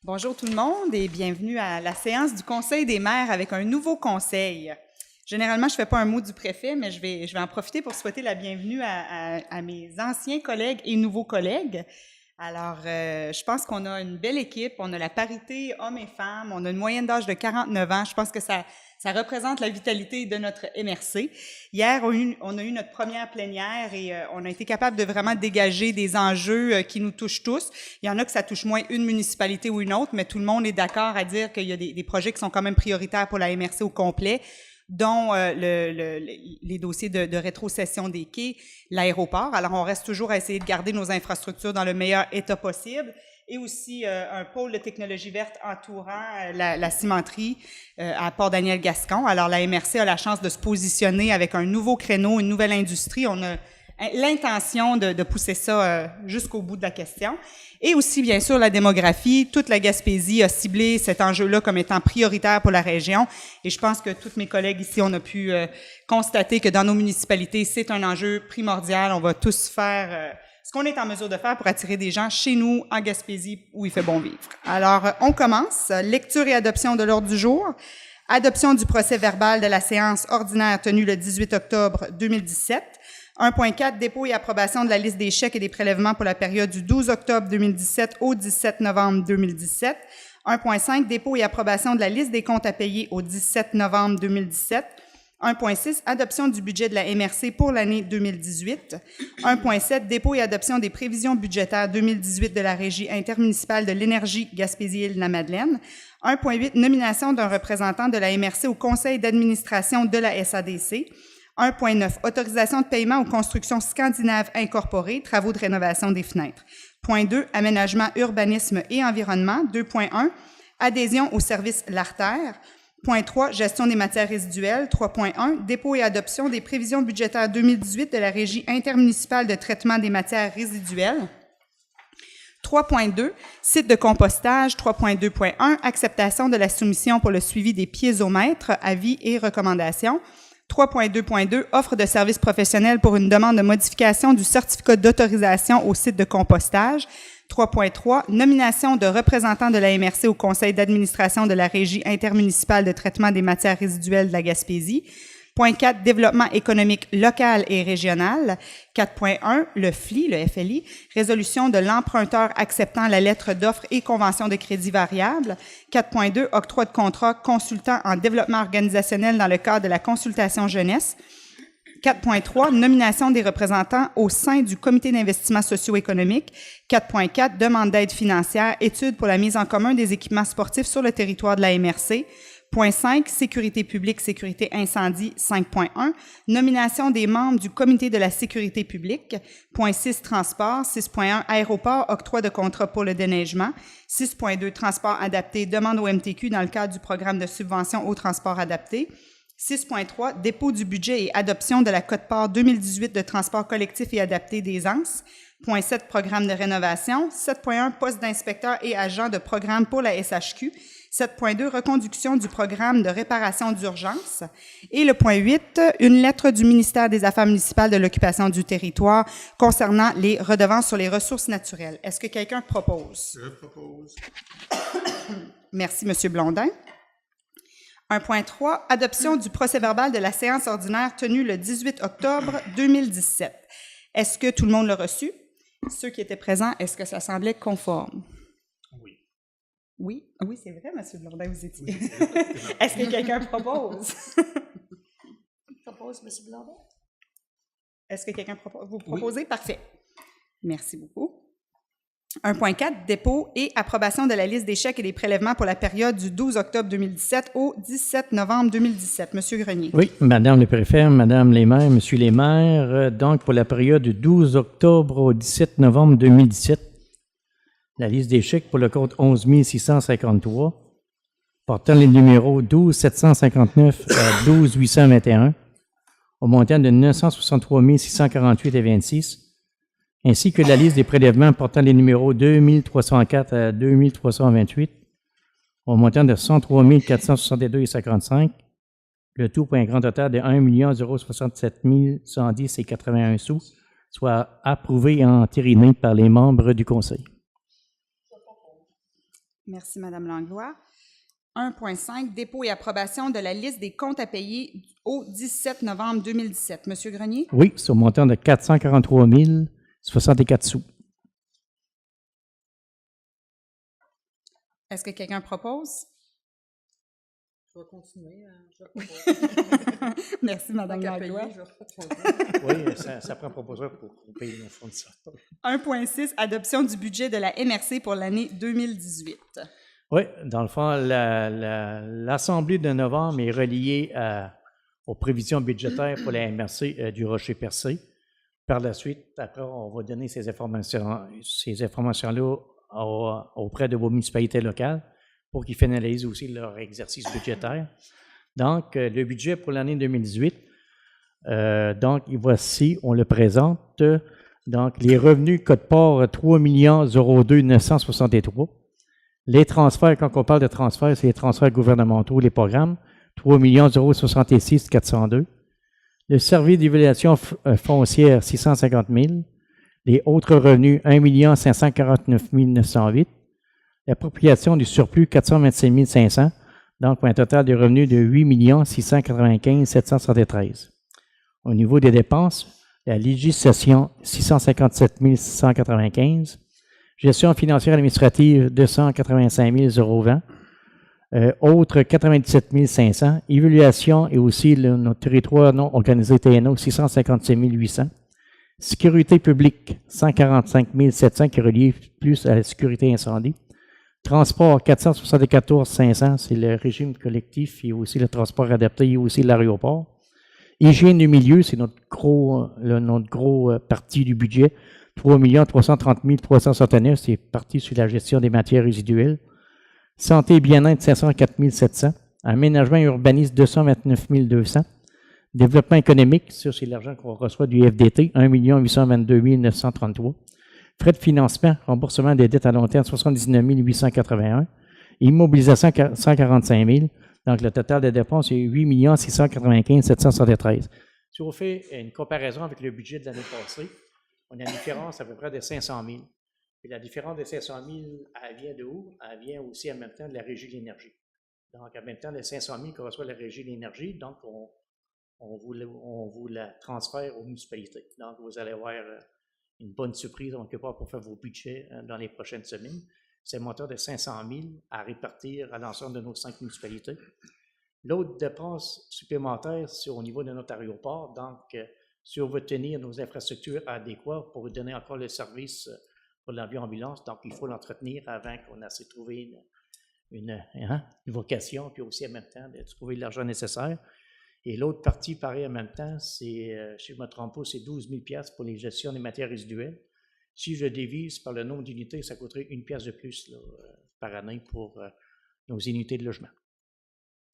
Bonjour tout le monde et bienvenue à la séance du Conseil des maires avec un nouveau conseil. Généralement, je ne fais pas un mot du préfet, mais je vais en profiter pour souhaiter la bienvenue à mes anciens collègues et nouveaux collègues. Alors, je pense qu'on a une belle équipe, on a la parité hommes et femmes, on a une moyenne d'âge de 49 ans. Je pense que ça représente la vitalité de notre MRC. Hier, on a eu notre première plénière et on a été capable de vraiment dégager des enjeux qui nous touchent tous. Il y en a que ça touche moins une municipalité ou une autre, mais tout le monde est d'accord à dire qu'il y a des projets qui sont quand même prioritaires pour la MRC au complet, dont les dossiers de rétrocession des quais, l'aéroport. Alors, on reste toujours à essayer de garder nos infrastructures dans le meilleur état possible. Et aussi un pôle de technologie verte entourant la cimenterie à Port-Daniel-Gascon. Alors, la MRC a la chance de se positionner avec un nouveau créneau, une nouvelle industrie. On a l'intention de pousser ça jusqu'au bout de la question. Et aussi, bien sûr, la démographie. Toute la Gaspésie a ciblé cet enjeu-là comme étant prioritaire pour la région. Et je pense que tous mes collègues ici, on a pu constater que dans nos municipalités, c'est un enjeu primordial. On va tous faire ce qu'on est en mesure de faire pour attirer des gens chez nous, en Gaspésie, où il fait bon vivre. Alors, on commence. Lecture et adoption de l'ordre du jour. Adoption du procès-verbal de la séance ordinaire tenue le 18 octobre 2017. 1.4, dépôt et approbation de la liste des chèques et des prélèvements pour la période du 12 octobre 2017 au 17 novembre 2017. 1.5, dépôt et approbation de la liste des comptes à payer au 17 novembre 2017. 1.6, adoption du budget de la MRC pour l'année 2018. 1.7, dépôt et adoption des prévisions budgétaires 2018 de la Régie intermunicipale de l'énergie Gaspésie-Îles-de-la-Madeleine. 1.8, nomination d'un représentant de la MRC au conseil d'administration de la SADC. 1.9, autorisation de paiement aux constructions scandinaves incorporées, travaux de rénovation des fenêtres. Point 2, aménagement, urbanisme et environnement. 2.1, adhésion au service L'Artère. Point 3, gestion des matières résiduelles. 3.1, dépôt et adoption des prévisions budgétaires 2018 de la Régie intermunicipale de traitement des matières résiduelles. 3.2, site de compostage. 3.2.1, acceptation de la soumission pour le suivi des piézomètres, avis et recommandations. 3.2.2, offre de services professionnels pour une demande de modification du certificat d'autorisation au site de compostage. 3.3, nomination de représentants de la MRC au conseil d'administration de la Régie intermunicipale de traitement des matières résiduelles de la Gaspésie. Point 4, développement économique local et régional. 4.1, le FLI, résolution de l'emprunteur acceptant la lettre d'offre et convention de crédit variable. 4.2, octroi de contrat consultant en développement organisationnel dans le cadre de la consultation jeunesse. 4.3, nomination des représentants au sein du comité d'investissement socio-économique. 4.4, demande d'aide financière, étude pour la mise en commun des équipements sportifs sur le territoire de la MRC. Point 5, sécurité publique, sécurité incendie. 5.1, nomination des membres du comité de la sécurité publique. Point 6, transport. 6.1, aéroport, octroi de contrat pour le déneigement. 6.2, transport adapté, demande au MTQ dans le cadre du programme de subvention au transport adapté. 6.3, dépôt du budget et adoption de la quote-part 2018 de transport collectif et adapté des ANS. Point 7, programme de rénovation. 7.1, poste d'inspecteur et agent de programme pour la SHQ. 7.2, reconduction du programme de réparation d'urgence. Et le point 8, une lettre du ministère des Affaires municipales de l'occupation du territoire concernant les redevances sur les ressources naturelles. Est-ce que quelqu'un propose? Je propose. Merci, M. Blondin. 1.3, adoption du procès-verbal de la séance ordinaire tenue le 18 octobre 2017. Est-ce que tout le monde l'a reçu? Ceux qui étaient présents, est-ce que ça semblait conforme? Oui. Oui? Oui, c'est vrai, M. Blondin, vous étiez. Oui, Est-ce que quelqu'un propose? Propose, M. Blondin. Est-ce que quelqu'un propose? Vous proposez? Oui. Parfait. Merci beaucoup. 1.4, dépôt et approbation de la liste des chèques et des prélèvements pour la période du 12 octobre 2017 au 17 novembre 2017. Monsieur Grenier. Oui, Madame le préfet, Madame les maires, Monsieur les maires, donc pour la période du 12 octobre au 17 novembre 2017, la liste des chèques pour le compte 11 653, portant les numéros 12 759 à 12 821, au montant de 963 648,26, ainsi que la liste des prélèvements portant les numéros 2304 à 2328, au montant de 103 462,55, le tout pour un grand total de 1 067 110,81 sous, soit approuvé et entériné par les membres du Conseil. Merci, Madame Langlois. 1.5, dépôt et approbation de la liste des comptes à payer au 17 novembre 2017. Monsieur Grenier? Oui, c'est au montant de 443 064 sous. Est-ce que quelqu'un propose? Je vais continuer. Je vais Merci, Madame Tant qu'à Langlois. payer, je vais reprendre. Oui, ça prend proposeur pour payer nos fournisseurs. 1.6, adoption du budget de la MRC pour l'année 2018. Oui, dans le fond, l'Assemblée de novembre est reliée aux prévisions budgétaires pour la MRC du Rocher-Percé. Par la suite, après, on va donner ces informations-là auprès de vos municipalités locales pour qu'ils finalisent aussi leur exercice budgétaire. Donc, le budget pour l'année 2018, donc, voici, on le présente. Donc, les revenus code-part 3 02 963. Les transferts, quand on parle de transferts, c'est les transferts gouvernementaux, les programmes, 3 066 402. Le service d'évaluation foncière, 650 000. Les autres revenus, 1 549 908. L'appropriation du surplus, 425 500. Donc, pour un total de revenus de 8 695 773. Au niveau des dépenses, la législation, 657 695. Gestion financière administrative, 285 020. Autres, 97 500. Évaluation et aussi notre territoire non organisé TNO, 657 800. Sécurité publique, 145 700 qui est relié plus à la sécurité incendie. Transport, 474 500, c'est le régime collectif et aussi le transport adapté et aussi l'aéroport. Hygiène du milieu, c'est notre gros partie du budget. 3 330 369, c'est parti sur la gestion des matières résiduelles. Santé et bien-être, 504 700. Aménagement et urbanisme, 229 200. Développement économique, ça c'est l'argent qu'on reçoit du FDT, 1 822 933. Frais de financement, remboursement des dettes à long terme, 79 881. Immobilisation, 145 000. Donc, le total des dépenses est 8 695 773. Si on fait une comparaison avec le budget de l'année passée, on a une différence à peu près de 500 000. Et la différence de 500 000, elle vient de où? Elle vient aussi en même temps de la Régie de l'énergie. Donc, en même temps, les 500 000 qu'on reçoit de la Régie de l'énergie, donc on vous la transfère aux municipalités. Donc, vous allez avoir une bonne surprise quelque part pour faire vos budgets dans les prochaines semaines. C'est un montant de 500 000 à répartir à l'ensemble de nos 5 municipalités. L'autre dépense supplémentaire, c'est au niveau de notre aéroport. Donc, si on veut tenir nos infrastructures adéquates pour vous donner encore le service pour l'avion ambulance, donc il faut l'entretenir avant qu'on ait assez trouvé une vocation, puis aussi en même temps de trouver l'argent nécessaire. Et l'autre partie, pareil en même temps, c'est, si je ne me trompe pas, c'est 12 000 $ pour les gestions des matières résiduelles. Si je divise par le nombre d'unités, ça coûterait 1 pièce de plus là, par année pour nos unités de logement.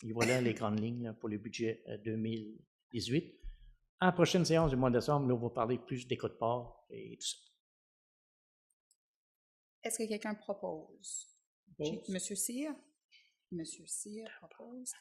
Et voilà les grandes lignes là, pour le budget 2018. À la prochaine séance du mois de décembre, là, on va parler plus des codes-part et tout ça. Est-ce que quelqu'un propose? Monsieur Cyr? Monsieur Cyr propose.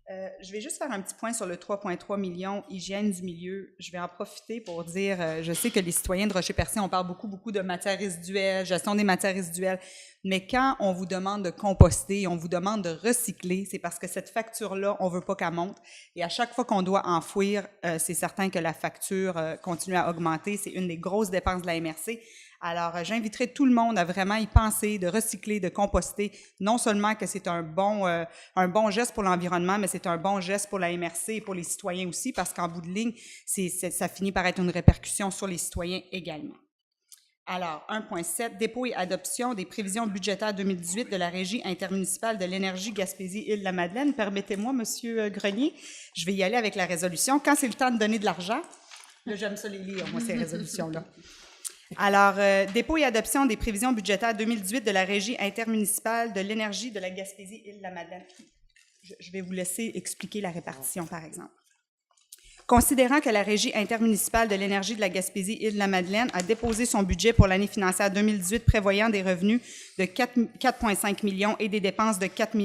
Je vais juste faire un petit point sur le 3,3 millions hygiène du milieu. Je vais en profiter pour dire, je sais que les citoyens de Rocher-Percé, on parle beaucoup de matières résiduelles, gestion des matières résiduelles, mais quand on vous demande de composter, on vous demande de recycler, c'est parce que cette facture-là, on ne veut pas qu'elle monte. Et à chaque fois qu'on doit enfouir, c'est certain que la facture continue à augmenter. C'est une des grosses dépenses de la MRC. Alors, j'inviterai tout le monde à vraiment y penser, de recycler, de composter. Non seulement que c'est un bon geste pour l'environnement, mais c'est un bon geste pour la MRC et pour les citoyens aussi, parce qu'en bout de ligne, ça finit par être une répercussion sur les citoyens également. Alors, 1.7, dépôt et adoption des prévisions budgétaires 2018 de la Régie intermunicipale de l'énergie Gaspésie-Île-de-la-Madeleine. Permettez-moi, Monsieur Grenier, je vais y aller avec la résolution. Quand c'est le temps de donner de l'argent, là, j'aime ça les lire, moi, ces résolutions-là. Alors, dépôt et adoption des prévisions budgétaires 2018 de la Régie intermunicipale de l'énergie de la Gaspésie-Île-de-la-Madeleine. Je vais vous laisser expliquer la répartition, par exemple. Considérant que la Régie intermunicipale de l'énergie de la Gaspésie-Île-de-la-Madeleine a déposé son budget pour l'année financière 2018 prévoyant des revenus de 4,5 millions et des dépenses de 4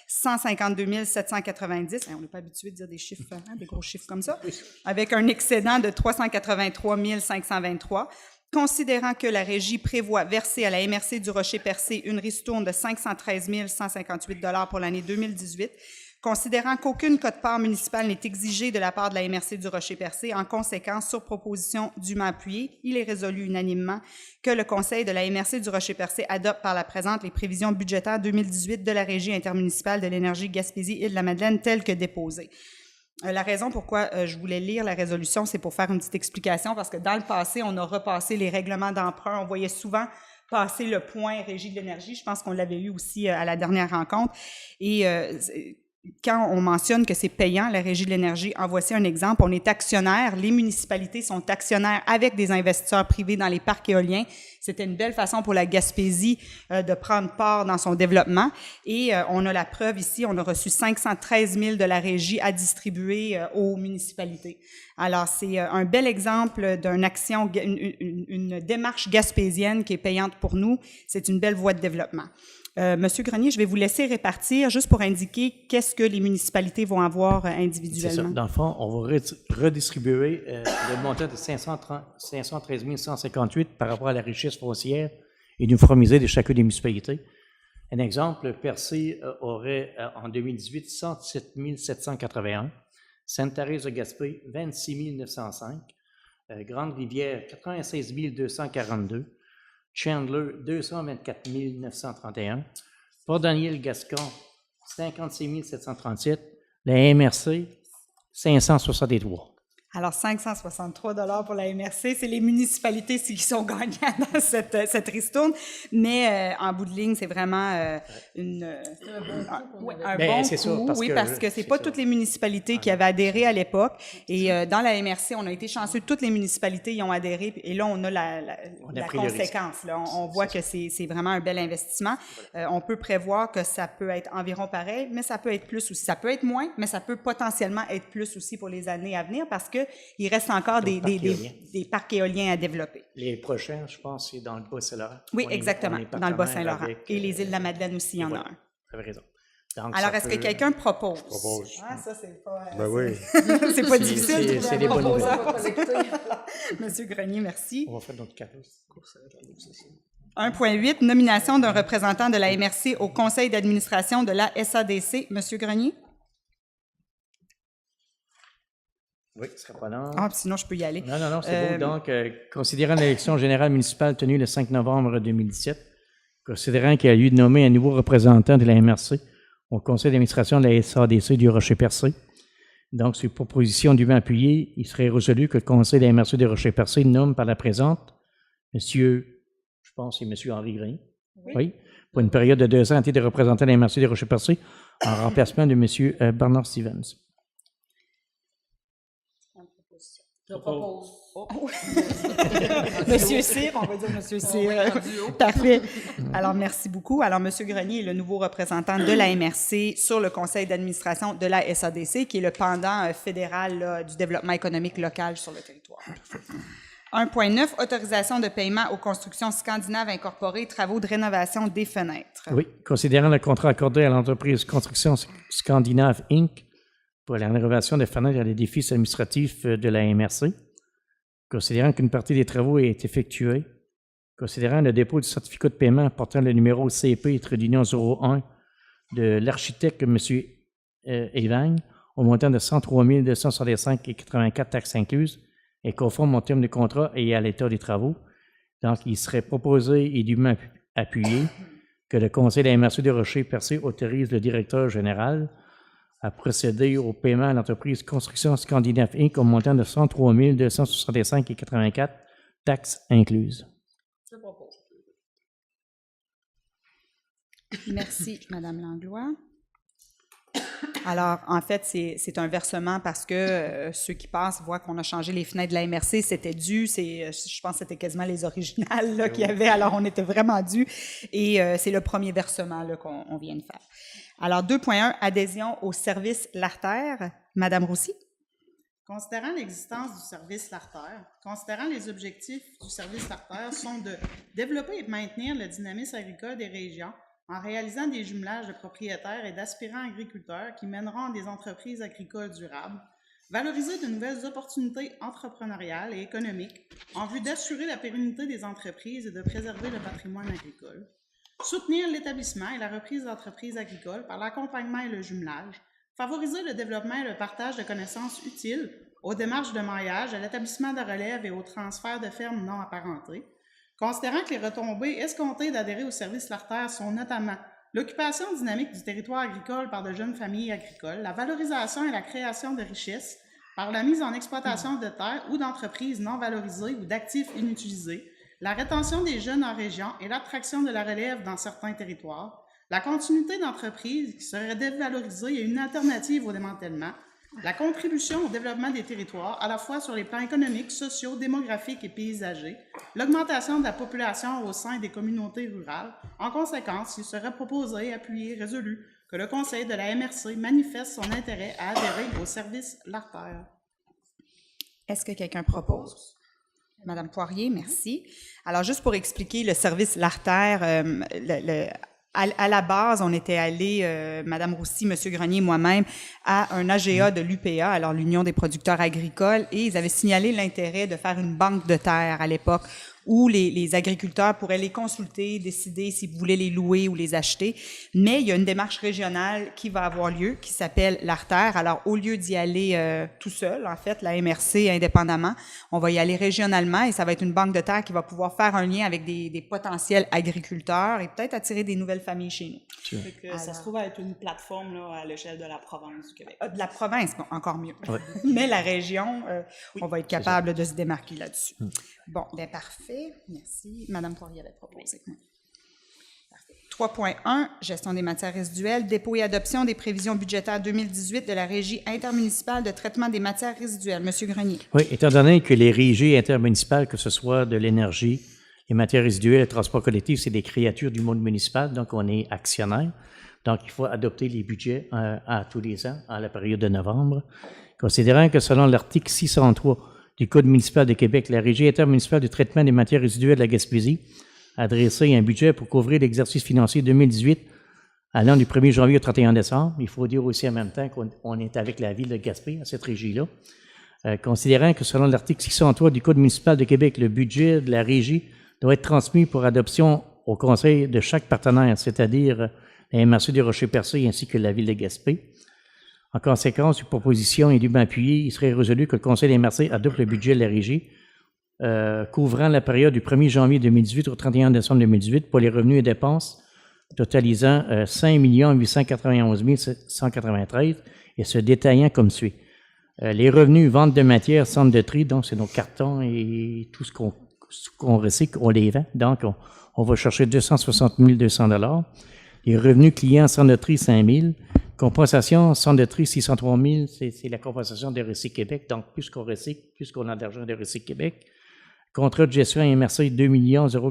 152 790, on n'est pas habitué de dire des chiffres, des gros chiffres comme ça, avec un excédent de 383 523, Considérant que la Régie prévoit verser à la MRC du Rocher-Percé une ristourne de 513 158 $ pour l'année 2018, considérant qu'aucune quote-part municipale n'est exigée de la part de la MRC du Rocher-Percé, en conséquence, sur proposition dûment appuyée, il est résolu unanimement que le Conseil de la MRC du Rocher-Percé adopte par la présente les prévisions budgétaires 2018 de la Régie intermunicipale de l'énergie Gaspésie-Île-de-la-Madeleine telles que déposées. La raison pourquoi je voulais lire la résolution, c'est pour faire une petite explication, parce que dans le passé, on a repassé les règlements d'emprunt. On voyait souvent passer le point Régie de l'énergie. Je pense qu'on l'avait eu aussi à la dernière rencontre. Et quand on mentionne que c'est payant, la Régie de l'énergie, en voici un exemple. On est actionnaire, les municipalités sont actionnaires avec des investisseurs privés dans les parcs éoliens. C'était une belle façon pour la Gaspésie de prendre part dans son développement. Et on a la preuve ici, on a reçu 513 000 de la Régie à distribuer aux municipalités. Alors, c'est un bel exemple d'une action, une démarche gaspésienne qui est payante pour nous. C'est une belle voie de développement. Monsieur Grenier, je vais vous laisser répartir juste pour indiquer qu'est-ce que les municipalités vont avoir individuellement. C'est ça. Dans le fond, on va redistribuer le montant de 513 158 par rapport à la richesse foncière uniformisée de chacune des municipalités. Un exemple, Percé aurait en 2018 107 781, Sainte-Thérèse-de-Gaspé 26 905, Grande-Rivière 96 242, Chandler, 224 931. Port-Daniel-Gascon, 56 737. La MRC, 563. Alors, 563 $ pour la MRC, c'est les municipalités qui sont gagnantes dans cette ristourne, mais en bout de ligne, c'est vraiment un bon coup, parce que c'est pas toutes les municipalités qui avaient adhéré à l'époque, et dans la MRC, on a été chanceux, toutes les municipalités y ont adhéré, et là, on a la conséquence. Là, on voit que c'est vraiment un bel investissement. On peut prévoir que ça peut être environ pareil, mais ça peut être plus aussi. Ça peut être moins, mais ça peut potentiellement être plus aussi pour les années à venir, parce que il reste encore des parcs éoliens à développer. Les prochains, je pense, c'est dans le Bas-Saint-Laurent. Oui, exactement, dans le Bas-Saint-Laurent. Et les îles de la Madeleine aussi, il y en a un. Vous avez raison. Donc, alors, est-ce que quelqu'un propose? Je propose. Ah, ça, c'est pas... Ben oui. c'est pas difficile. C'est des bonnes nouvelles. Monsieur Grenier, merci. On va faire notre cadeau. 1.8, nomination d'un représentant de la MRC au conseil d'administration de la SADC. Monsieur Grenier? Oui, ce sera pas long. Ah, sinon, je peux y aller. Non, c'est beau. Donc, considérant l'élection générale municipale tenue le 5 novembre 2017, considérant qu'il y a lieu de nommer un nouveau représentant de la MRC au conseil d'administration de la SADC du Rocher-Percé, donc, sur proposition dûment appuyée, il serait résolu que le conseil de la MRC du Rocher-Percé nomme par la présente monsieur, je pense que c'est monsieur Henri Grenier, oui, pour une période de 2 ans à titre de représentant de la MRC du Rocher-Percé en remplacement de monsieur Bernard Stevens. Je propose. Monsieur Cyr, on va dire Monsieur Cyr. Parfait. Alors, merci beaucoup. Alors, Monsieur Grenier est le nouveau représentant de la MRC sur le conseil d'administration de la SADC, qui est le pendant fédéral là, du développement économique local sur le territoire. 1.9, autorisation de paiement aux constructions scandinaves incorporées, travaux de rénovation des fenêtres. Oui, considérant le contrat accordé à l'entreprise Construction Scandinave Inc. pour la rénovation des fenêtres et les défis administratifs de la MRC, considérant qu'une partie des travaux est effectuée, considérant le dépôt du certificat de paiement portant le numéro CP trait d'union 01 de l'architecte M. Evagne au montant de 103 265,84 taxes incluses et conforme au terme du contrat et à l'état des travaux. Donc, il serait proposé et dûment appuyé que le conseil de la MRC de Rocher-Percé autorise le directeur général à procéder au paiement à l'entreprise Construction Scandinave Inc. au montant de 103 265,84 taxes incluses. Je propose. Merci, Madame Langlois. Alors, en fait, c'est un versement parce que ceux qui passent voient qu'on a changé les fenêtres de la MRC, c'était dû, je pense que c'était quasiment les originales qu'il y avait, alors on était vraiment dû, et c'est le premier versement là, qu'on vient de faire. Alors, 2.1, adhésion au service Lartère. Madame Roussy. Considérant l'existence du service Lartère, considérant les objectifs du service Lartère sont de développer et maintenir le dynamisme agricole des régions en réalisant des jumelages de propriétaires et d'aspirants agriculteurs qui mèneront des entreprises agricoles durables, Valoriser de nouvelles opportunités entrepreneuriales et économiques en vue d'assurer la pérennité des entreprises et de préserver le patrimoine agricole. Soutenir l'établissement et la reprise d'entreprises agricoles par l'accompagnement et le jumelage. Favoriser le développement et le partage de connaissances utiles aux démarches de maillage, à l'établissement de relève et au transfert de fermes non apparentées. Considérant que les retombées escomptées d'adhérer au service Lartère sont notamment l'occupation dynamique du territoire agricole par de jeunes familles agricoles, la valorisation et la création de richesses par la mise en exploitation de terres ou d'entreprises non valorisées ou d'actifs inutilisés, la rétention des jeunes en région et l'attraction de la relève dans certains territoires, la continuité d'entreprises qui seraient dévalorisées et une alternative au démantèlement, la contribution au développement des territoires, à la fois sur les plans économiques, sociaux, démographiques et paysagers, l'augmentation de la population au sein des communautés rurales. En conséquence, il serait proposé, appuyé, résolu que le Conseil de la MRC manifeste son intérêt à adhérer au service Lartère. Est-ce que quelqu'un propose? Madame Poirier, merci. Alors, juste pour expliquer le service Lartère, à la base, on était allé, Madame Roussy, Monsieur Grenier, moi-même, à un AGA de l'UPA, alors l'Union des producteurs agricoles, et ils avaient signalé l'intérêt de faire une banque de terre à l'époque où les agriculteurs pourraient les consulter, décider s'ils voulaient les louer ou les acheter. Mais il y a une démarche régionale qui va avoir lieu, qui s'appelle l'Artère. Alors, au lieu d'y aller tout seul, en fait, la MRC indépendamment, on va y aller régionalement et ça va être une banque de terre qui va pouvoir faire un lien avec des potentiels agriculteurs et peut-être attirer des nouvelles familles chez nous. Alors, ça se trouve à être une plateforme là, à l'échelle de la province du Québec. De la province, bon, encore mieux. Ouais. Mais la région, Oui, on va être capable de se démarquer là-dessus. Bon, bien parfait. Merci. Madame Poirier avait proposé. 3.1, gestion des matières résiduelles, dépôt et adoption des prévisions budgétaires 2018 de la Régie intermunicipale de traitement des matières résiduelles. Monsieur Grenier. Oui, étant donné que les régies intermunicipales, que ce soit de l'énergie, les matières résiduelles, le transport collectif, c'est des créatures du monde municipal, donc on est actionnaire. Donc, il faut adopter les budgets à tous les ans, à la période de novembre. Considérant que selon l'article 603 du Code municipal de Québec, la Régie intermunicipale de traitement des matières résiduelles de la Gaspésie a dressé un budget pour couvrir l'exercice financier 2018 allant du 1er janvier au 31 décembre. Il faut dire aussi en même temps qu'on est avec la ville de Gaspé, à cette régie-là. Considérant que selon l'article 603 du Code municipal de Québec, le budget de la Régie doit être transmis pour adoption au conseil de chaque partenaire, c'est-à-dire la MRC du Rocher-Percé ainsi que la ville de Gaspé. En conséquence, une proposition est dûment appuyée. Il serait résolu que le conseil des MRC adopte le budget de la Régie couvrant la période du 1er janvier 2018 au 31 décembre 2018 pour les revenus et dépenses totalisant 5 891 193 et se détaillant comme suit. Les revenus, vente de matières, centre de tri, donc c'est nos cartons et tout ce qu'on recycle, on les vend. Donc, on va chercher 260 200 $. Les revenus clients, centre de tri, 5 000 compensation, centre de tri, 603 000 c'est la compensation de Recyc Québec. Donc, plus qu'on recycle, plus qu'on a d'argent de Recyc Québec. Contrat de gestion à MRC, 2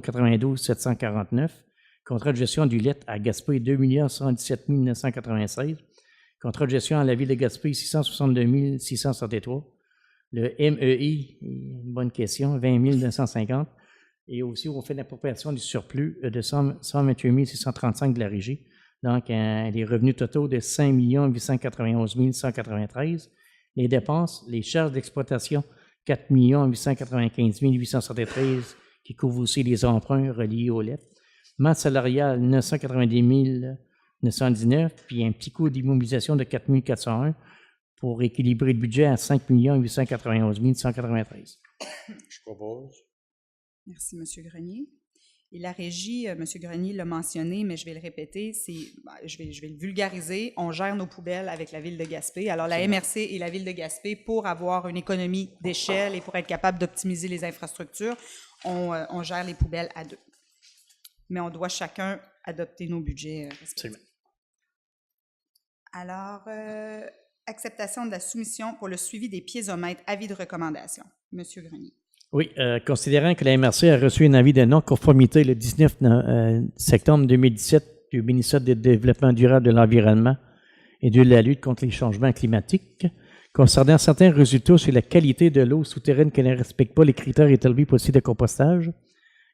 092 749. Contrat de gestion du LET à Gaspé, 2 117 996. Contrat de gestion à la ville de Gaspé, 662 663. Le MEI, une bonne question, 20 250. Et aussi, on fait l'appropriation du surplus de 128 635 de la Régie. Donc, les revenus totaux de 5 891 193. Les dépenses, les charges d'exploitation, 4 895 873, qui couvrent aussi les emprunts reliés aux lettres. Masse salariale, 990 919, puis un petit coût d'immobilisation de 4 401 pour équilibrer le budget à 5 891 193. Je propose. Merci, M. Grenier. Et la Régie, M. Grenier l'a mentionné, mais je vais le répéter, je vais le vulgariser. On gère nos poubelles avec la Ville de Gaspé. Alors, la MRC et la Ville de Gaspé, pour avoir une économie d'échelle et pour être capable d'optimiser les infrastructures, on gère les poubelles à deux. Mais on doit chacun adopter nos budgets respectifs. Alors, acceptation de la soumission pour le suivi des piézomètres, avis de recommandation. M. Grenier. Oui, considérant que la MRC a reçu un avis de non-conformité le 19 septembre 2017 du ministère du Développement durable de l'Environnement et de la lutte contre les changements climatiques, concernant certains résultats sur la qualité de l'eau souterraine qui ne respecte pas les critères établis pour le site de compostage,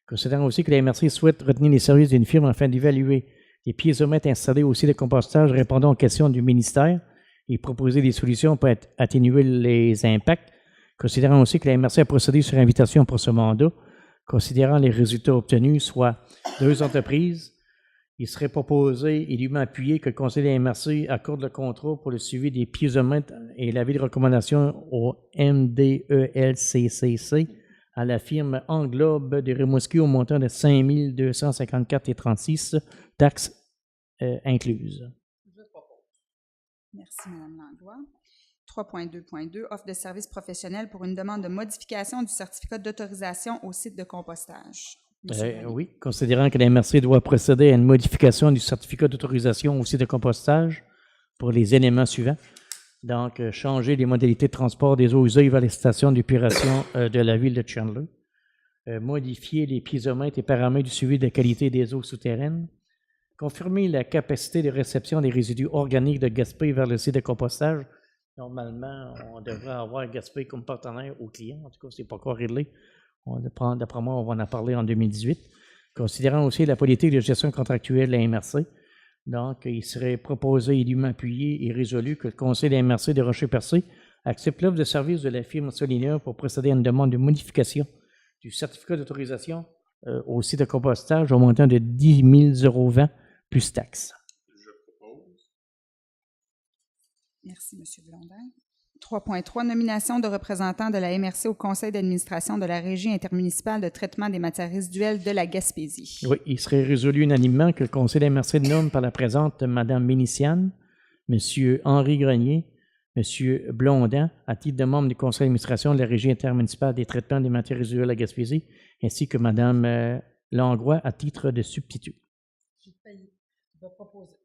considérant aussi que la MRC souhaite retenir les services d'une firme afin d'évaluer les piézomètres installés au site de compostage répondant aux questions du ministère et proposer des solutions pour atténuer les impacts, considérant aussi que la MRC a procédé sur invitation pour ce mandat, considérant les résultats obtenus, soit 2 entreprises. Il serait proposé et dûment appuyé que le Conseil de la MRC accorde le contrat pour le suivi des piézomètres et l'avis de recommandation au MDELCCC à la firme Englobe de Rimouski au montant de 5 254,36 taxes incluses. Je propose. Merci, Mme Langlois. 3.2.2, offre de services professionnels pour une demande de modification du certificat d'autorisation au site de compostage. Oui, considérant que la MRC doit procéder à une modification du certificat d'autorisation au site de compostage pour les éléments suivants. Donc, changer les modalités de transport des eaux usées vers les stations d'épuration de la ville de Chandler. Modifier les piézomètres et paramètres du suivi de la qualité des eaux souterraines. Confirmer la capacité de réception des résidus organiques de Gaspé vers le site de compostage. Normalement, on devrait avoir Gaspé comme partenaire aux clients. En tout cas, ce n'est pas encore réglé. D'après moi, on va en parler en 2018. Considérant aussi la politique de gestion contractuelle de la MRC, donc il serait proposé et dûment appuyé et résolu que le Conseil de la MRC de Rocher-Percé accepte l'offre de service de la firme Solina pour procéder à une demande de modification du certificat d'autorisation au site de compostage au montant de 10 020 plus taxes. Je propose. Merci, M. Blondin. 3.3, nomination de représentants de la MRC au conseil d'administration de la Régie intermunicipale de traitement des matières résiduelles de la Gaspésie. Oui, il serait résolu unanimement que le conseil de la MRC nomme par la présente Mme Méniciane, M. Henri Grenier, M. Blondin, à titre de membre du conseil d'administration de la Régie intermunicipale des traitements des matières résiduelles de la Gaspésie, ainsi que Mme Langlois à titre de substitut. J'ai failli. Je vais proposer.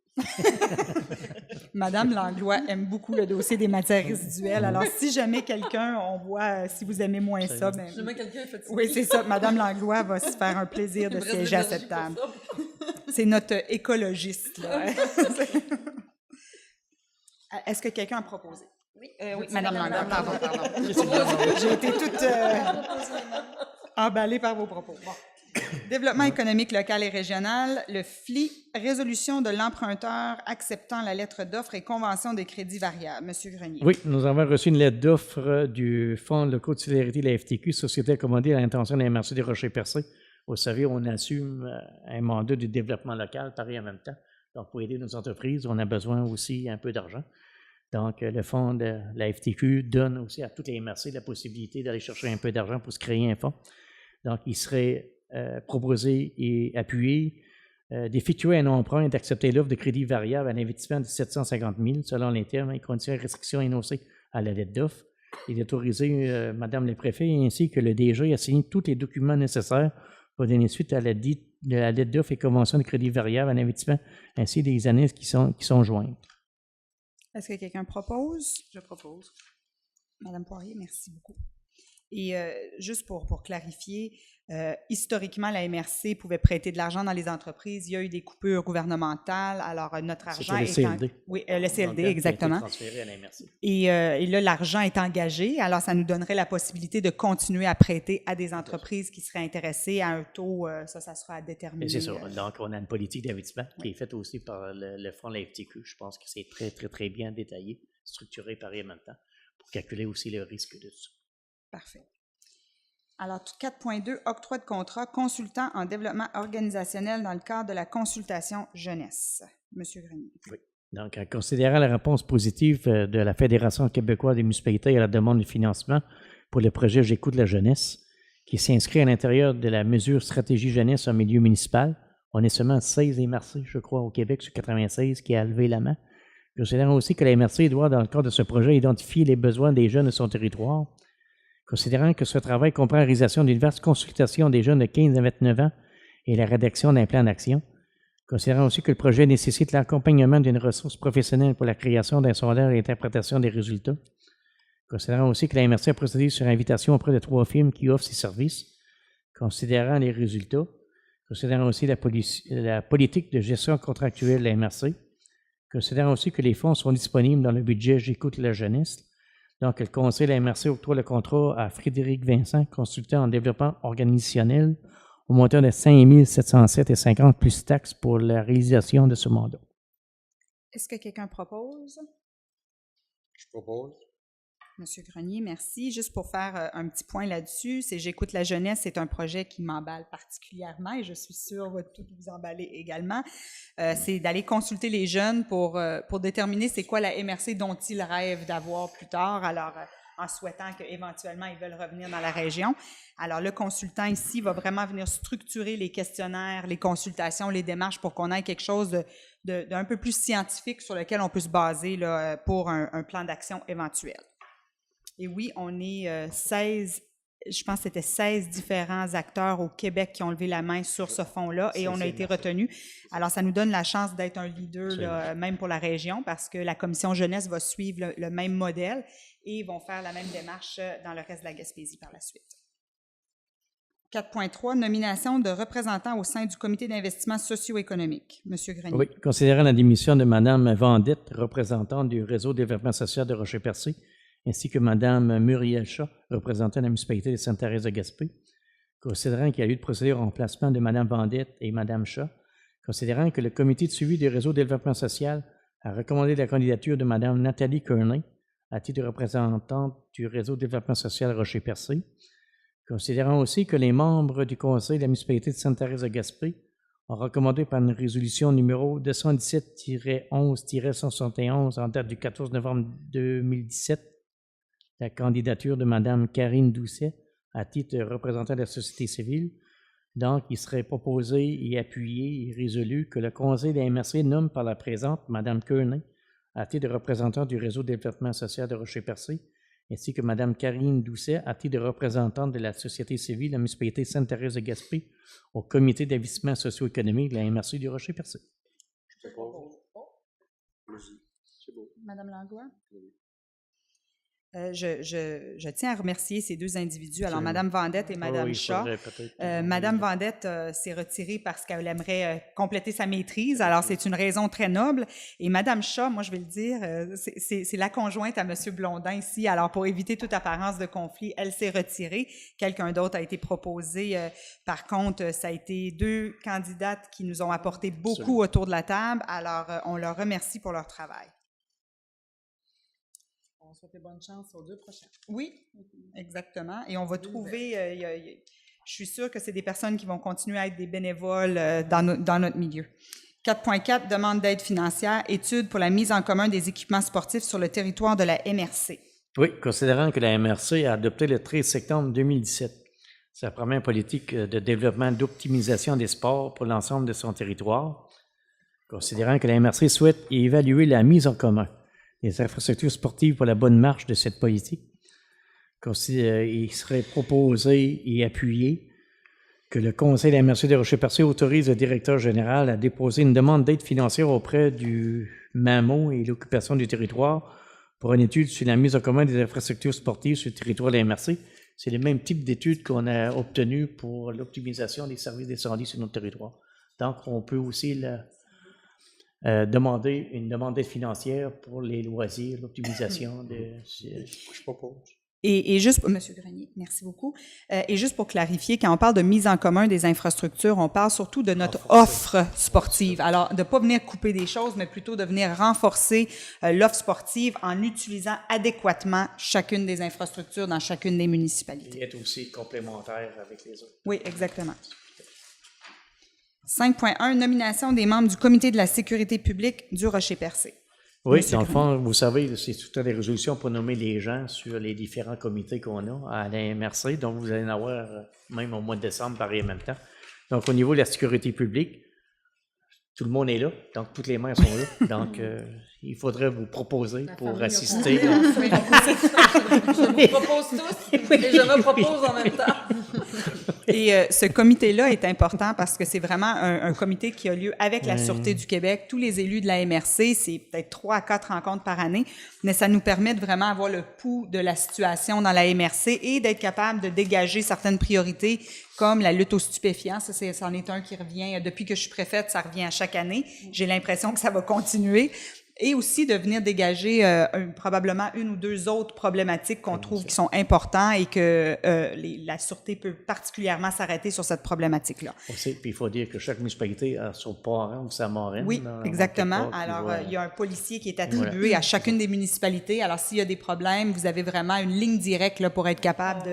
Madame Langlois aime beaucoup le dossier des matières résiduelles. Alors, si jamais quelqu'un, on voit, si vous aimez moins ça, ben, Si jamais quelqu'un est fatigué. oui, c'est ça. Madame Langlois va se faire un plaisir de Il me reste siéger à l'énergie cette pour table. ça. C'est notre écologiste. Là. Est-ce que quelqu'un a proposé? Oui, Oui, Madame Langlois, pardon. J'ai J'ai été toute emballée par vos propos. Bon. Développement économique local et régional, le FLI, résolution de l'emprunteur acceptant la lettre d'offre et convention de crédit variable. Monsieur Grenier. Oui, nous avons reçu une lettre d'offre du Fonds locaux de solidarité de la FTQ, société accommodée à l'intention de la MRC des Rochers-Percés. Vous savez, on assume un mandat de développement local, pareil en même temps. Donc, pour aider nos entreprises, on a besoin aussi un peu d'argent. Donc, le fonds de la FTQ donne aussi à toutes les MRC la possibilité d'aller chercher un peu d'argent pour se créer un fonds. Donc, il serait proposé et appuyé d'effectuer un emprunt et d'accepter l'offre de crédit variable à l'investissement de 750 000 selon les termes et conditions et restrictions énoncées à la lettre d'offre et d'autoriser Mme le préfet ainsi que le DG à signer tous les documents nécessaires pour donner suite à la lettre d'offre et convention de crédit variable à l'investissement ainsi des années qui sont jointes. Est-ce que quelqu'un propose? Je propose. Madame Poirier, merci beaucoup. Et juste pour clarifier, historiquement, la MRC pouvait prêter de l'argent dans les entreprises. Il y a eu des coupures gouvernementales. Alors, notre argent C'était le CLD. Oui, le CLD, Donc, exactement. qui a été transféré à la MRC. Et là, l'argent est engagé. Alors, ça nous donnerait la possibilité de continuer à prêter à des entreprises qui seraient intéressées à un taux, ça sera à déterminer. Et c'est ça. Donc, on a une politique d'investissement qui est faite aussi par le fonds de la FTQ. Je pense que c'est très, très, très bien détaillé, structuré pareil en même temps, pour calculer aussi le risque de tout ça. Parfait. Alors, 4.2, octroi de contrat consultant en développement organisationnel dans le cadre de la consultation jeunesse. Monsieur Grenier. Oui. Donc, en considérant la réponse positive de la Fédération québécoise des municipalités à la demande de financement pour le projet J'écoute la jeunesse, qui s'inscrit à l'intérieur de la mesure stratégie jeunesse en milieu municipal, on est seulement 16 MRC, je crois, au Québec, sur 96, qui a levé la main. Considérant aussi que la MRC doit, dans le cadre de ce projet, identifier les besoins des jeunes de son territoire. Considérant que ce travail comprend la réalisation d'une vaste consultation des jeunes de 15 à 29 ans et la rédaction d'un plan d'action. Considérant aussi que le projet nécessite l'accompagnement d'une ressource professionnelle pour la création d'un sondage et l'interprétation des résultats. Considérant aussi que la MRC a procédé sur invitation auprès de 3 firmes qui offrent ses services. Considérant les résultats. Considérant aussi la politique de gestion contractuelle de la MRC. Considérant aussi que les fonds sont disponibles dans le budget J'écoute la jeunesse. Donc, le conseil de la MRC octroie le contrat à Frédéric Vincent, consultant en développement organisationnel, au montant de 5 707,50 plus taxes pour la réalisation de ce mandat. Est-ce que quelqu'un propose? Je propose. Monsieur Grenier, merci. Juste pour faire un petit point là-dessus, c'est J'écoute la jeunesse, c'est un projet qui m'emballe particulièrement et je suis sûre va tout vous emballer également. C'est d'aller consulter les jeunes pour déterminer c'est quoi la MRC dont ils rêvent d'avoir plus tard, alors en souhaitant qu'éventuellement ils veulent revenir dans la région. Alors le consultant ici va vraiment venir structurer les questionnaires, les consultations, les démarches pour qu'on ait quelque chose d'un peu plus scientifique sur lequel on peut se baser là, pour un plan d'action éventuel. Et oui, on est 16, je pense que c'était 16 différents acteurs au Québec qui ont levé la main sur ce fonds-là et on a été retenus. Alors, ça nous donne la chance d'être un leader, là, même pour la région, parce que la commission jeunesse va suivre le même modèle et vont faire la même démarche dans le reste de la Gaspésie par la suite. 4.3, nomination de représentants au sein du comité d'investissement socio-économique. Monsieur Grenier. Oui, considérant la démission de Mme Vendette, représentante du réseau de développement social de Rocher-Percé, ainsi que Mme Muriel Shaw, représentante de la municipalité de Sainte-Thérèse de Gaspé, considérant qu'il y a eu de procéder au remplacement de Mme Vendette et Mme Shaw, considérant que le comité de suivi du réseau de développement social a recommandé la candidature de Mme Nathalie Kearney à titre de représentante du réseau de développement social Rocher-Percé, considérant aussi que les membres du conseil de la municipalité de Sainte-Thérèse de Gaspé ont recommandé par une résolution numéro 217-11-171 en date du 14 novembre 2017 la candidature de Mme Karine Doucet à titre de représentant de la société civile. Donc, il serait proposé et appuyé et résolu que le conseil de la MRC nomme par la présente Mme Kearney à titre de représentant du réseau de développement social de Rocher-Percé, ainsi que Mme Karine Doucet à titre de représentante de la société civile de la municipalité Sainte-Thérèse de Gaspé au comité d'investissement socio-économique de la MRC du Rocher-Percé. Je propose. Vas-y. C'est beau. Madame Langlois? Je tiens à remercier ces deux individus, alors Mme Vendette et Mme Shaw. Mme Vendette s'est retirée parce qu'elle aimerait compléter sa maîtrise, alors c'est une raison très noble. Et Mme Shaw, moi je vais le dire, c'est la conjointe à M. Blondin ici, alors pour éviter toute apparence de conflit, elle s'est retirée. Quelqu'un d'autre a été proposé. Par contre, ça a été deux candidates qui nous ont apporté beaucoup autour de la table, alors on leur remercie pour leur travail. On souhaite bonne chance aux deux prochains. Oui, exactement. Et on va trouver, je suis sûre que c'est des personnes qui vont continuer à être des bénévoles dans notre milieu. 4.4, demande d'aide financière, étude pour la mise en commun des équipements sportifs sur le territoire de la MRC. Oui, considérant que la MRC a adopté le 13 septembre 2017 sa première politique de développement d'optimisation des sports pour l'ensemble de son territoire, considérant que la MRC souhaite évaluer la mise en commun des infrastructures sportives pour la bonne marche de cette politique. Il serait proposé et appuyé que le Conseil de la MRC de Rocher-Percé autorise le directeur général à déposer une demande d'aide financière auprès du MAMO et l'occupation du territoire pour une étude sur la mise en commun des infrastructures sportives sur le territoire de la MRC. C'est le même type d'études qu'on a obtenues pour l'optimisation des services d'incendie sur notre territoire. Donc, on peut aussi demander une demande d'aide financière pour les loisirs, l'optimisation de... Je propose. Et juste, M. Grenier, merci beaucoup. Et juste pour clarifier, quand on parle de mise en commun des infrastructures, on parle surtout de notre offre sportive. Alors, de ne pas venir couper des choses, mais plutôt de venir renforcer l'offre sportive en utilisant adéquatement chacune des infrastructures dans chacune des municipalités. Et être aussi complémentaire avec les autres. Oui, exactement. 5.1, nomination des membres du comité de la sécurité publique du Rocher-Percé. Oui, dans le fond, vous savez, c'est tout à des résolutions pour nommer les gens sur les différents comités qu'on a à la MRC. Donc, vous allez en avoir même au mois de décembre, pareil en même temps. Donc, au niveau de la sécurité publique, tout le monde est là. Donc, toutes les maires sont là. Donc, il faudrait vous proposer pour assister. Je vous propose tous et je me propose en même temps. Et ce comité-là est important parce que c'est vraiment un comité qui a lieu avec la Sûreté du Québec. Tous les élus de la MRC, c'est peut-être 3 à 4 rencontres par année, mais ça nous permet de vraiment avoir le pouls de la situation dans la MRC et d'être capable de dégager certaines priorités comme la lutte aux stupéfiants. Ça, c'en est un qui revient. Depuis que je suis préfète, ça revient à chaque année. J'ai l'impression que ça va continuer. et aussi de venir dégager probablement une ou deux autres problématiques qu'on trouve qui sont importantes et que la Sûreté peut particulièrement s'arrêter sur cette problématique-là. Aussi, puis il faut dire que chaque municipalité a son parrain ou sa marraine. Oui, exactement. Alors, il y a un policier qui est attribué à chacune des municipalités. Alors, s'il y a des problèmes, vous avez vraiment une ligne directe là, pour être capable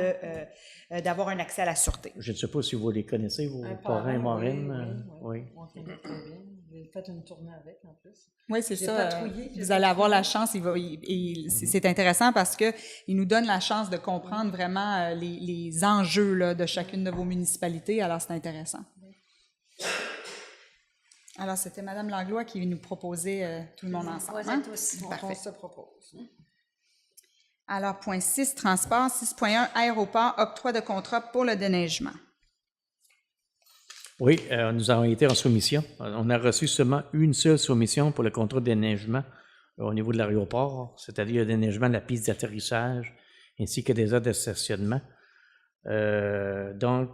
d'avoir un accès à la Sûreté. Je ne sais pas si vous les connaissez, vos parrains et marraines. Oui. On connaît très bien. J'ai fait une tournée avec, en plus. Oui, c'est J'ai ça. patrouillé, Vous allez avoir la chance. C'est intéressant parce que il nous donne la chance de comprendre vraiment les enjeux là, de chacune de vos municipalités. Alors, c'est intéressant. Alors, c'était Mme Langlois qui nous proposait tout le monde ensemble. Oui, tous. Parfait. On se propose. Alors, point 6, transport. 6.1, aéroport, octroi de contrat pour le déneigement. Oui, nous avons été en soumission. On a reçu seulement une seule soumission pour le contrat de déneigement au niveau de l'aéroport, c'est-à-dire le déneigement de la piste d'atterrissage ainsi que des aires de stationnement. Donc,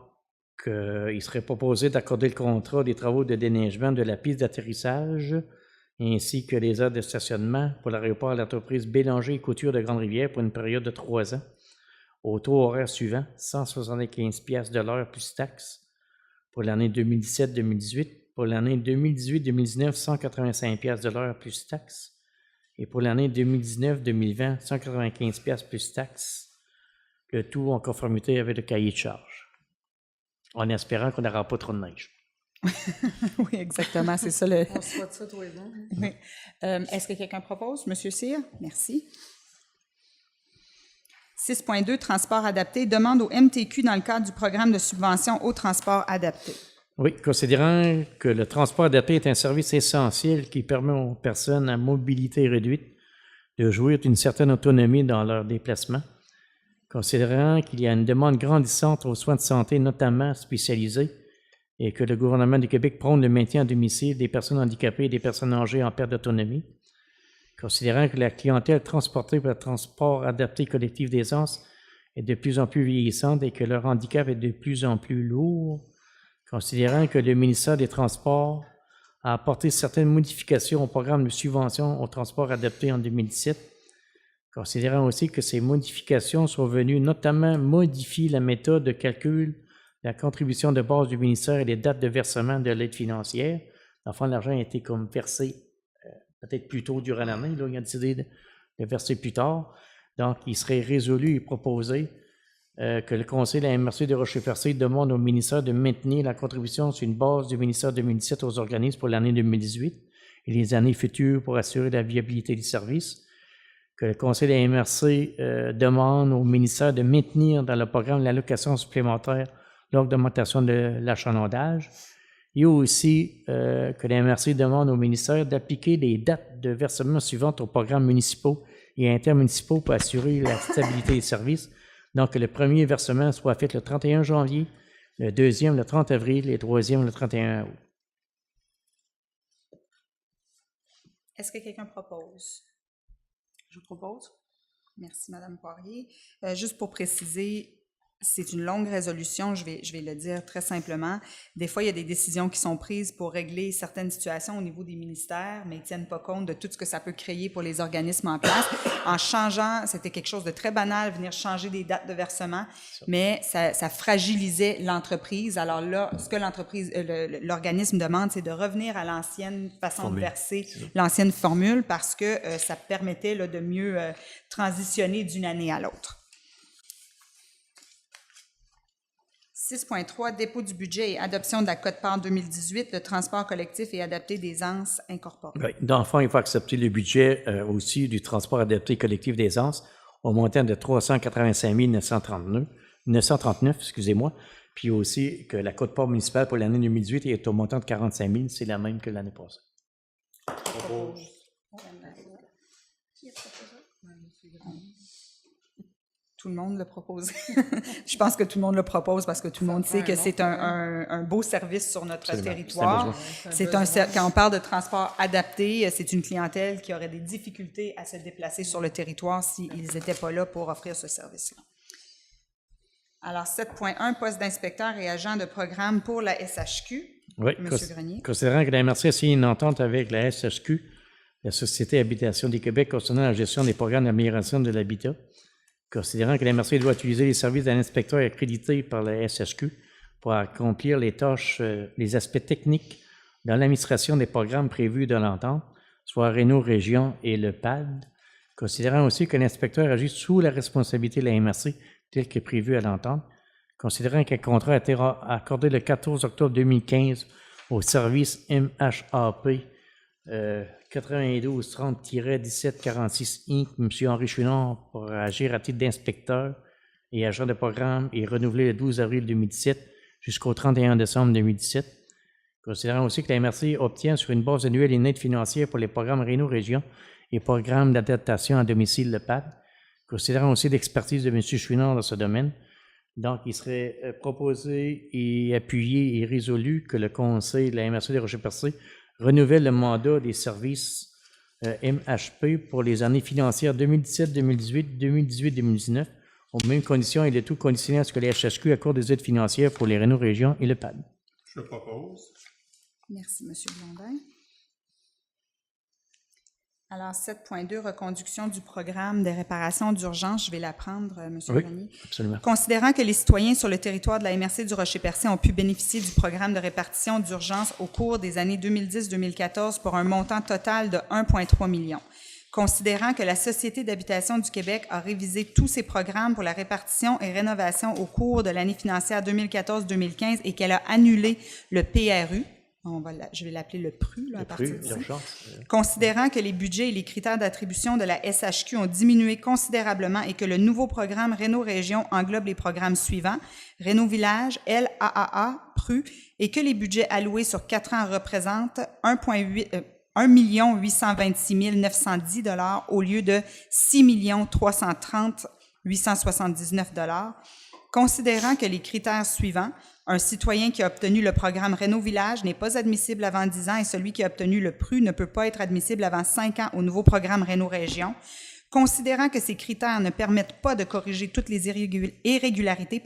il serait proposé d'accorder le contrat des travaux de déneigement de la piste d'atterrissage ainsi que les aires de stationnement pour l'aéroport à l'entreprise Bélanger et Couture de Grande-Rivière pour une période de 3 ans, au taux horaire suivant, 175 $ de l'heure plus taxes pour l'année 2017-2018, pour l'année 2018-2019, 185 $ de l'heure plus taxes, et pour l'année 2019-2020, 195 $ plus taxes, le tout en conformité avec le cahier de charge, en espérant qu'on n'aura pas trop de neige. Oui, exactement, c'est ça le... On souhaite ça tous les ans. Oui. Est-ce que quelqu'un propose? Monsieur Cyr? Merci. 6.2, transport adapté, demande au MTQ dans le cadre du programme de subvention au transport adapté. Oui, considérant que le transport adapté est un service essentiel qui permet aux personnes à mobilité réduite de jouir d'une certaine autonomie dans leurs déplacements, considérant qu'il y a une demande grandissante aux soins de santé, notamment spécialisés, et que le gouvernement du Québec prône le maintien à domicile des personnes handicapées et des personnes âgées en perte d'autonomie, considérant que la clientèle transportée par le transport adapté collectif d'aisance est de plus en plus vieillissante et que leur handicap est de plus en plus lourd, considérant que le ministère des Transports a apporté certaines modifications au programme de subvention au transport adapté en 2017, considérant aussi que ces modifications sont venues notamment modifier la méthode de calcul de la contribution de base du ministère et les dates de versement de l'aide financière. Enfin, l'argent a été comme versé peut-être plus tôt durant l'année. Là, il a décidé de verser plus tard. Donc, il serait résolu et proposé que le Conseil de la MRC de Rocher-Percé demande au ministère de maintenir la contribution sur une base du ministère 2017 aux organismes pour l'année 2018 et les années futures pour assurer la viabilité des services. Que le Conseil de la MRC demande au ministère de maintenir dans le programme l'allocation supplémentaire lors d'augmentation de l'achalandage. Il y a aussi que la MRC demande au ministère d'appliquer les dates de versement suivantes aux programmes municipaux et intermunicipaux pour assurer la stabilité des services. Donc, que le premier versement soit fait le 31 janvier, le deuxième le 30 avril et le troisième le 31 août. Est-ce que quelqu'un propose? Je propose. Merci, Mme Poirier. Juste pour préciser, c'est une longue résolution, je vais le dire très simplement. Des fois, il y a des décisions qui sont prises pour régler certaines situations au niveau des ministères, mais ils ne tiennent pas compte de tout ce que ça peut créer pour les organismes en place. En changeant, c'était quelque chose de très banal, venir changer des dates de versement, mais ça fragilisait l'entreprise. Alors là, ce que l'organisme demande, c'est de revenir à l'ancienne façon de verser, l'ancienne formule, parce que ça permettait là, de mieux transitionner d'une année à l'autre. 6.3, dépôt du budget et adoption de la quote-part 2018, le transport collectif et adapté d'aisance incorporé. Oui, dans le fond, il faut accepter le budget aussi du transport adapté collectif d'aisance au montant de 385 939, excusez-moi, puis aussi que la quote-part municipale pour l'année 2018 est au montant de 45 000, c'est la même que l'année passée. Tout le monde l'a proposé. Je pense que tout le monde le propose parce que tout le monde sait que c'est un beau service sur notre territoire. Quand on parle de transport adapté, c'est une clientèle qui aurait des difficultés à se déplacer sur le territoire s'ils n'étaient pas là pour offrir ce service-là. Alors, 7.1, poste d'inspecteur et agent de programme pour la SHQ. Oui, M. Grenier. Considérant que la MRC a signé une entente avec la SHQ la Société Habitation du Québec concernant la gestion des programmes d'amélioration de l'habitat, considérant que la MRC doit utiliser les services d'un inspecteur accrédité par la SHQ pour accomplir les tâches, les aspects techniques dans l'administration des programmes prévus dans l'entente, soit Réno Région et le PAD, considérant aussi que l'inspecteur agit sous la responsabilité de la MRC, tel que prévu à l'entente, considérant qu'un contrat a été accordé le 14 octobre 2015 au service MHAP 9230-1746 Inc., M. Henri Chouinard, pour agir à titre d'inspecteur et agent de programme et renouvelé le 12 avril 2017 jusqu'au 31 décembre 2017. Considérant aussi que la MRC obtient sur une base annuelle une aide financière pour les programmes Réno Région et programmes d'adaptation à domicile, le PAD. Considérant aussi l'expertise de M. Chouinard dans ce domaine. Donc, il serait proposé et appuyé et résolu que le Conseil de la MRC des Rochers-Percés renouvelle le mandat des services MHP pour les années financières 2017, 2018, 2018, 2019, aux mêmes conditions et de tout conditionné à ce que les HSQ accordent des aides financières pour les Réno Région et le PAD. Je propose. Merci, M. Blondin. Alors, 7.2, reconduction du programme de réparation d'urgence. Je vais la prendre, M. Grenier. Absolument. Considérant que les citoyens sur le territoire de la MRC du Rocher-Percé ont pu bénéficier du programme de répartition d'urgence au cours des années 2010-2014 pour un montant total de 1,3 million. Considérant que la Société d'habitation du Québec a révisé tous ses programmes pour la répartition et rénovation au cours de l'année financière 2014-2015 et qu'elle a annulé le PRU, je vais l'appeler le PRU, à partir d'ici. Considérant que les budgets et les critères d'attribution de la SHQ ont diminué considérablement et que le nouveau programme Réno Région englobe les programmes suivants, Réno Village, LAAA, PRU, et que les budgets alloués sur 4 ans représentent 1 826 910 $ au lieu de 6 330 879 $. Considérant que les critères suivants, un citoyen qui a obtenu le programme Réno Village n'est pas admissible avant 10 ans et celui qui a obtenu le PRU ne peut pas être admissible avant 5 ans au nouveau programme Réno Région. Considérant que ces critères ne permettent pas de corriger toutes les irrégularités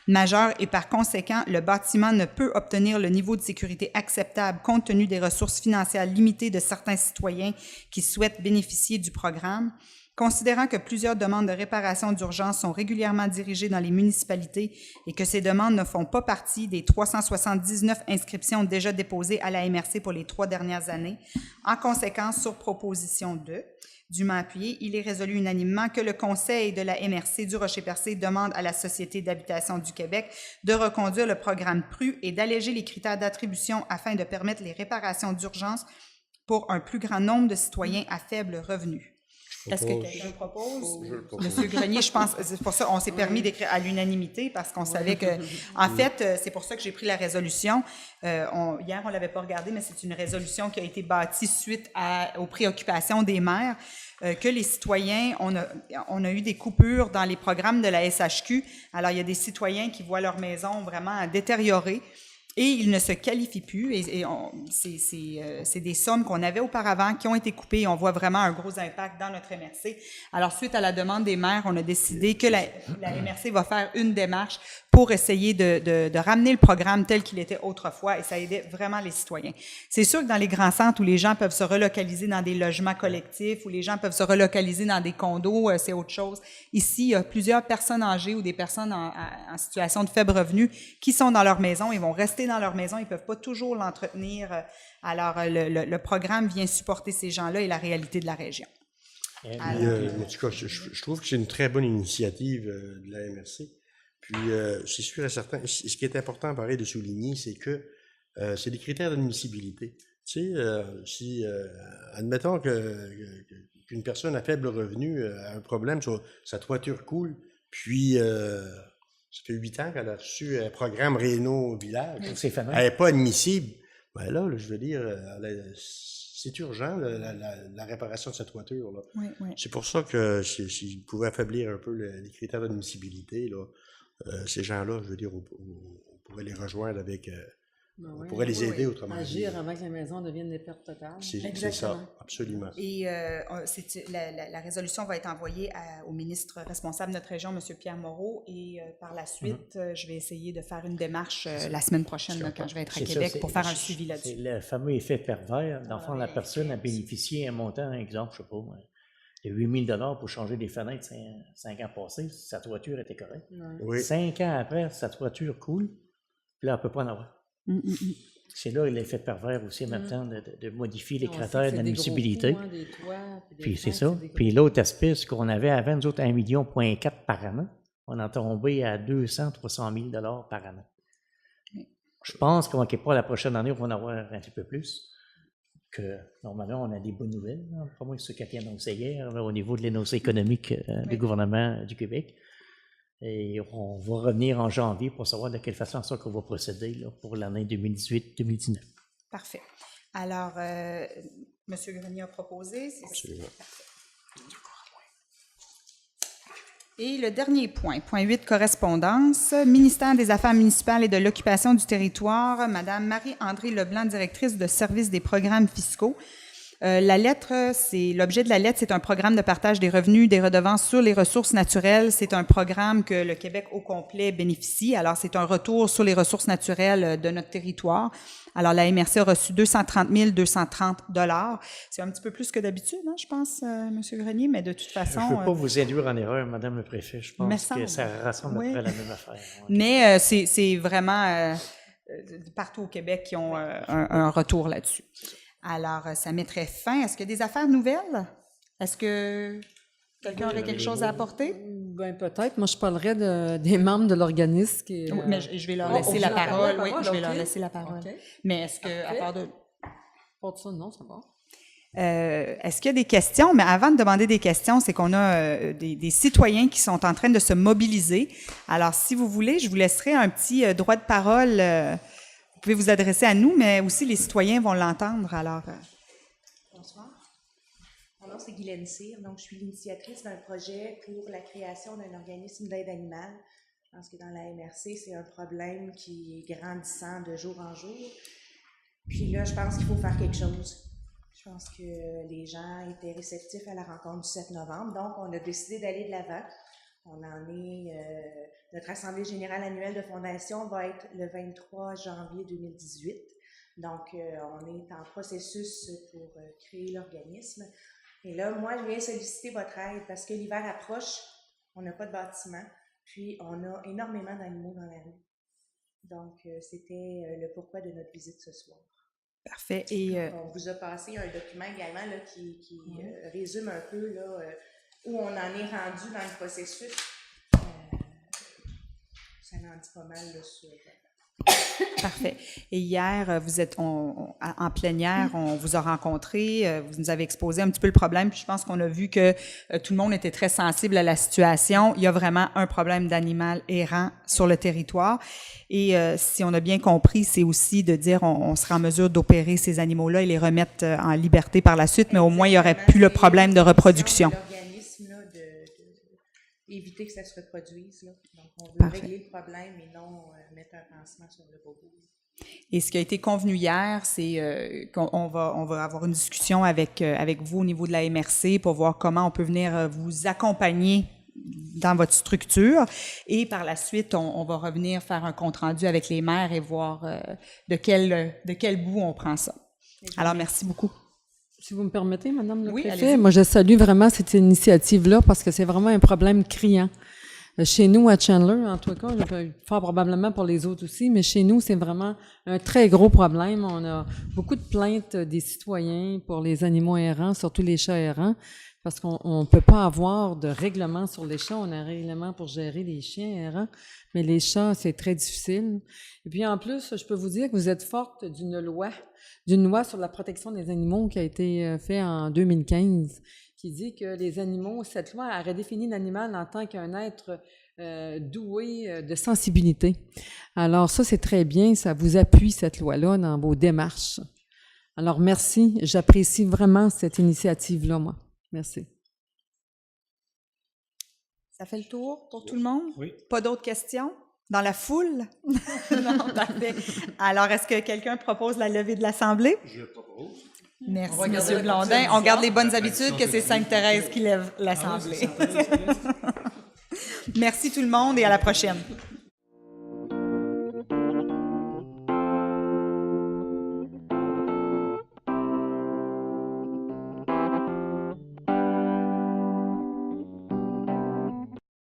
majeures et par conséquent, le bâtiment ne peut obtenir le niveau de sécurité acceptable compte tenu des ressources financières limitées de certains citoyens qui souhaitent bénéficier du programme. Considérant que plusieurs demandes de réparation d'urgence sont régulièrement dirigées dans les municipalités et que ces demandes ne font pas partie des 379 inscriptions déjà déposées à la MRC pour les 3 dernières années, en conséquence, sur proposition 2, dûment appuyé, il est résolu unanimement que le Conseil de la MRC du Rocher-Percé demande à la Société d'habitation du Québec de reconduire le programme PRU et d'alléger les critères d'attribution afin de permettre les réparations d'urgence pour un plus grand nombre de citoyens à faible revenu. Est-ce que quelqu'un propose? Monsieur Grenier, je pense, c'est pour ça qu'on s'est permis d'écrire à l'unanimité parce qu'on savait que, en fait, c'est pour ça que j'ai pris la résolution. Hier, on ne l'avait pas regardée, mais c'est une résolution qui a été bâtie suite aux préoccupations des maires, que les citoyens, on a eu des coupures dans les programmes de la SHQ. Alors, il y a des citoyens qui voient leur maison vraiment détériorée. Et ils ne se qualifient plus. C'est des sommes qu'on avait auparavant qui ont été coupées. On voit vraiment un gros impact dans notre MRC. Alors, suite à la demande des maires, on a décidé que la MRC va faire une démarche pour essayer de ramener le programme tel qu'il était autrefois et ça aidait vraiment les citoyens. C'est sûr que dans les grands centres où les gens peuvent se relocaliser dans des logements collectifs, où les gens peuvent se relocaliser dans des condos, c'est autre chose. Ici, il y a plusieurs personnes âgées ou des personnes en situation de faible revenu qui sont dans leur maison et vont rester dans leur maison, ils ne peuvent pas toujours l'entretenir. Alors, le programme vient supporter ces gens-là et la réalité de la région. En tout cas, je trouve que c'est une très bonne initiative de la MRC. Puis, c'est sûr et certain, ce qui est important, pareil, de souligner, c'est que c'est des critères d'admissibilité. Tu sais, si, admettons qu'une personne à faible revenu a un problème, sa toiture coule, puis ça fait 8 ans qu'elle a reçu un programme Réno Village. Elle n'est pas admissible. Ben là, je veux dire, c'est urgent, la réparation de sa toiture. Là. Oui, oui. C'est pour ça que s'il pouvait affaiblir un peu les critères d'admissibilité, là, ces gens-là, je veux dire, on pourrait les rejoindre avec On pourrait les aider autrement. Agir avant que la maison devienne des pertes totales. C'est ça, absolument. Et la résolution va être envoyée au ministre responsable de notre région, M. Pierre Moreau, et par la suite, je vais essayer de faire une démarche la semaine prochaine, là, quand je vais être à Québec, pour faire un suivi là-dessus. C'est le fameux effet pervers. Dans le fond, la personne a bénéficié un montant, exemple, je ne sais pas, de 8 000 pour changer des fenêtres 5 ans passés, sa toiture était correcte. Oui. 5 ans après, sa toiture coule, puis là, on ne peut pas en avoir. C'est là l'effet pervers aussi en même temps de modifier les critères d'admissibilité. Puis c'est ça. Puis l'autre aspect, c'est qu'on avait avant, nous autres, 1,4 million par an. On est tombé à 200-300 000 par an. Je pense qu'on ne pas la prochaine année, on va en avoir un petit peu plus. Que normalement, on a des bonnes nouvelles. Pas moins que ce qu'a annoncé hier là, au niveau de l'énoncé économique du gouvernement du Québec. Et on va revenir en janvier pour savoir de quelle façon on va procéder là, pour l'année 2018-2019. Parfait. Alors, M. Grenier a proposé. Absolument. Et le dernier point, point 8, correspondance. Ministère des Affaires municipales et de l'occupation du territoire, Mme Marie-André Leblanc, directrice de service des programmes fiscaux. La lettre, l'objet de la lettre, c'est un programme de partage des revenus des redevances sur les ressources naturelles. C'est un programme que le Québec au complet bénéficie. Alors, c'est un retour sur les ressources naturelles de notre territoire. Alors, la MRC a reçu 230 230 $. C'est un petit peu plus que d'habitude, hein, je pense, M. Grenier, mais de toute façon... Je ne veux pas vous induire en erreur, Madame le Préfet. Je pense que ça rassemble à peu près la même affaire. Okay. Mais c'est vraiment partout au Québec qui ont un retour là-dessus. Alors, ça mettrait fin. Est-ce qu'il y a des affaires nouvelles? Est-ce que quelqu'un aurait quelque chose à apporter? Bien, peut-être. Moi, je parlerais des membres de l'organisme qui... Mais je vais leur laisser la parole. Oui, je vais leur laisser la parole. Okay. Mais est-ce que, à part de... Pas de ça, non, ça va. Est-ce qu'il y a des questions? Mais avant de demander des questions, c'est qu'on a des citoyens qui sont en train de se mobiliser. Alors, si vous voulez, je vous laisserai un petit droit de parole... Vous pouvez vous adresser à nous, mais aussi les citoyens vont l'entendre. Alors, Bonsoir. Mon nom, c'est Guylaine Cyr. Donc, je suis l'initiatrice d'un projet pour la création d'un organisme d'aide animale. Je pense que dans la MRC, c'est un problème qui est grandissant de jour en jour. Puis là, je pense qu'il faut faire quelque chose. Je pense que les gens étaient réceptifs à la rencontre du 7 novembre. Donc, on a décidé d'aller de l'avant. On en est... notre Assemblée générale annuelle de fondation va être le 23 janvier 2018. Donc, on est en processus pour créer l'organisme. Et là, moi, je viens solliciter votre aide parce que l'hiver approche, on n'a pas de bâtiment, puis on a énormément d'animaux dans la rue. Donc, c'était le pourquoi de notre visite ce soir. Parfait. Et on vous a passé un document également là, qui résume un peu là, où on en est rendu dans le processus. Ça en dit pas mal là, sur... Parfait. Et hier, vous êtes en plénière, on vous a rencontré, vous nous avez exposé un petit peu le problème, puis je pense qu'on a vu que tout le monde était très sensible à la situation. Il y a vraiment un problème d'animal errant sur le territoire. Et si on a bien compris, c'est aussi de dire on sera en mesure d'opérer ces animaux-là et les remettre en liberté par la suite, mais au moins, il n'y aurait plus le problème de reproduction. Éviter que ça se reproduise. Là. Donc, on veut régler le problème et non mettre un pansement sur le bobo. Et ce qui a été convenu hier, c'est qu'on va avoir une discussion avec vous au niveau de la MRC pour voir comment on peut venir vous accompagner dans votre structure. Et par la suite, on va revenir faire un compte-rendu avec les maires et voir de quel bout on prend ça. Alors, merci beaucoup. Si vous me permettez, Madame le Préfet, moi, je salue vraiment cette initiative-là parce que c'est vraiment un problème criant. Chez nous, à Chandler, en tout cas, fort probablement pour les autres aussi, mais chez nous, c'est vraiment un très gros problème. On a beaucoup de plaintes des citoyens pour les animaux errants, surtout les chats errants, parce qu'on ne peut pas avoir de règlement sur les chats. On a un règlement pour gérer les chiens errants, mais les chats, c'est très difficile. Et puis, en plus, je peux vous dire que vous êtes forte d'une loi sur la protection des animaux qui a été faite en 2015, qui dit que les animaux, cette loi a redéfini l'animal en tant qu'un être doué de sensibilité. Alors ça, c'est très bien, ça vous appuie, cette loi-là, dans vos démarches. Alors merci, j'apprécie vraiment cette initiative-là, moi. Merci. Ça fait le tour pour tout le monde? Oui. Pas d'autres questions? Dans la foule? Non, parfait. Alors, est-ce que quelqu'un propose la levée de l'Assemblée? Je propose. Merci, M. Blondin. On garde les bonnes habitudes que c'est Sainte-Thérèse qui lève l'Assemblée. Merci tout le monde et à la prochaine.